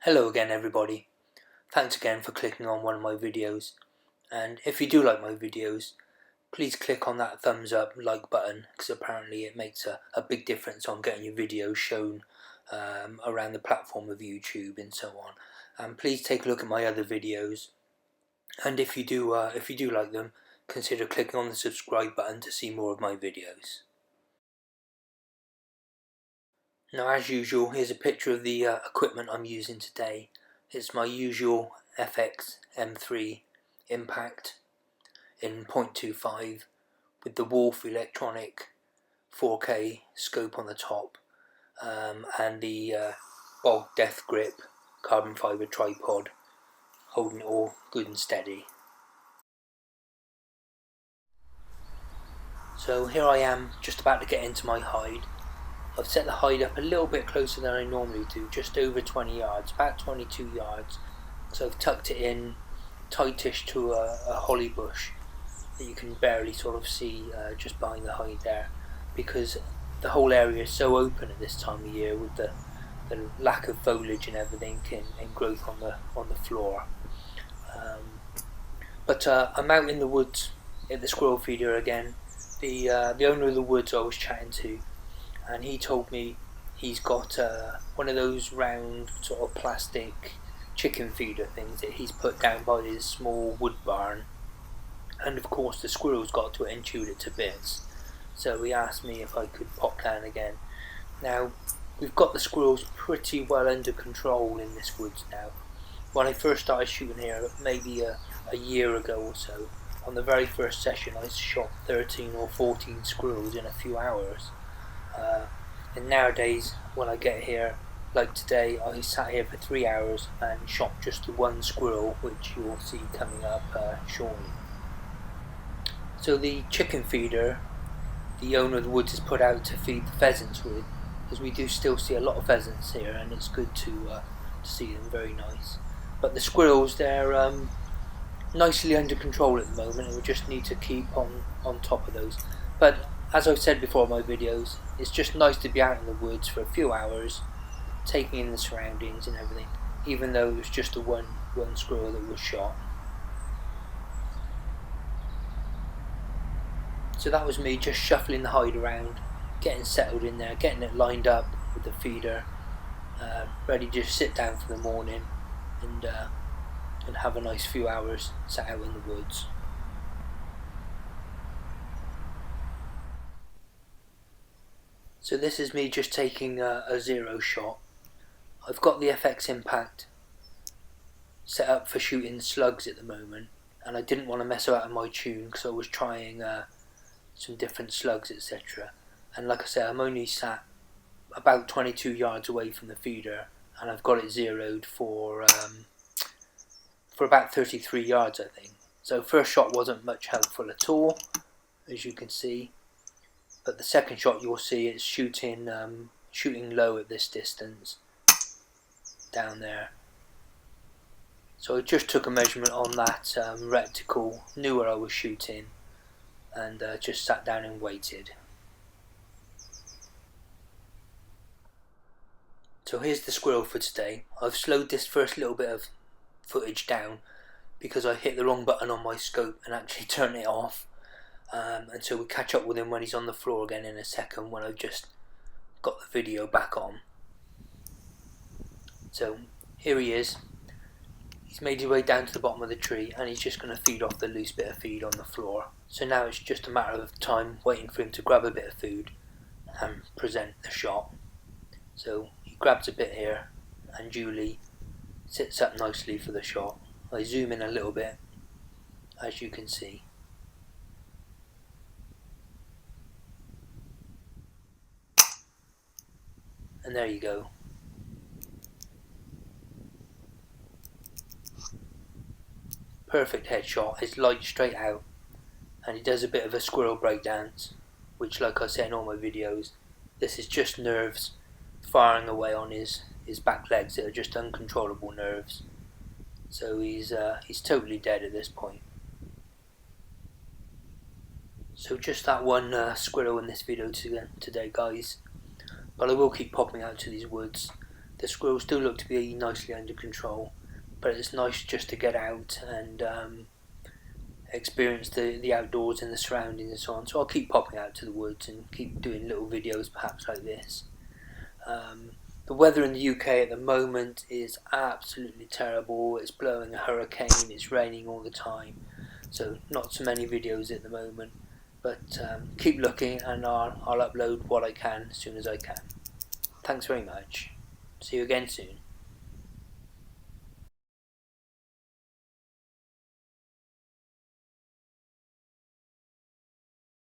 Hello again everybody, thanks again for clicking on one of my videos, and if you do like my videos, please click on that thumbs up like button, because apparently it makes a big difference on getting your videos shown around the platform of YouTube and so on. And please take a look at my other videos, and if you do like them, consider clicking on the subscribe button to see more of my videos. Now, as usual, here's a picture of the equipment I'm using today. It's my usual FX M3 impact in 0.25 with the Wulk electronic 4K scope on the top, and the Bog Deathgrip carbon fibre tripod holding it all good and steady. So here I am, just about to get into my hide. I've set the hide up a little bit closer than I normally do, just over 20 yards, about 22 yards. So I've tucked it in tightish to a holly bush that you can barely sort of see just behind the hide there, because the whole area is so open at this time of year with the lack of foliage and everything and growth on the floor. But I'm out in the woods at the squirrel feeder again. The owner of the woods I was chatting to, and he told me he's got one of those round sort of plastic chicken feeder things that he's put down by his small wood barn, and of course the squirrels got to it and chewed it to bits. So he asked me if I could pop down again. Now, we've got the squirrels pretty well under control in this woods now. When I first started shooting here, maybe a year ago or so, on the very first session I shot 13 or 14 squirrels in a few hours. And nowadays, when I get here, like today, I sat here for 3 hours and shot just the one squirrel, which you will see coming up shortly. So the chicken feeder, the owner of the woods has put out to feed the pheasants with, because we do still see a lot of pheasants here, and it's good to see them, very nice. But the squirrels, they're nicely under control at the moment, and we just need to keep on top of those. But as I've said before in my videos, it's just nice to be out in the woods for a few hours, taking in the surroundings and everything, even though it was just the one squirrel that was shot. So that was me just shuffling the hide around, getting settled in there, getting it lined up with the feeder, ready to just sit down for the morning and have a nice few hours sat out in the woods. So this is me just taking a zero shot. I've got the FX impact set up for shooting slugs at the moment, and I didn't want to mess about with my tune because I was trying some different slugs, etc. And like I said, I'm only sat about 22 yards away from the feeder, and I've got it zeroed for about 33 yards, I think. So first shot wasn't much helpful at all, as you can see. But the second shot, you'll see it's shooting low at this distance down there. So I just took a measurement on that reticle, knew where I was shooting, and just sat down and waited. So here's the squirrel for today. I've slowed this first little bit of footage down because I hit the wrong button on my scope and actually turned it off. And so we'll catch up with him when he's on the floor again in a second, when I've just got the video back on. So here he is. He's made his way down to the bottom of the tree, and he's just going to feed off the loose bit of feed on the floor. So now it's just a matter of time waiting for him to grab a bit of food and present the shot. So he grabs a bit here and duly sits up nicely for the shot. I zoom in a little bit, as you can see. And there you go. Perfect headshot, it's light straight out, and he does a bit of a squirrel breakdance, which, like I say in all my videos, this is just nerves firing away on his back legs that are just uncontrollable nerves. So he's totally dead at this point. So just that one squirrel in this video today, guys. But I will keep popping out to these woods. the squirrels still look to be nicely under control, but it's nice just to get out and experience the outdoors and the surroundings and so on. So I'll keep popping out to the woods and keep doing little videos perhaps like this. The weather in the UK at the moment is absolutely terrible. It's blowing a hurricane, it's raining all the time, so not so many videos at the moment, but keep looking and I'll upload what I can as soon as I can. Thanks very much. See you again soon.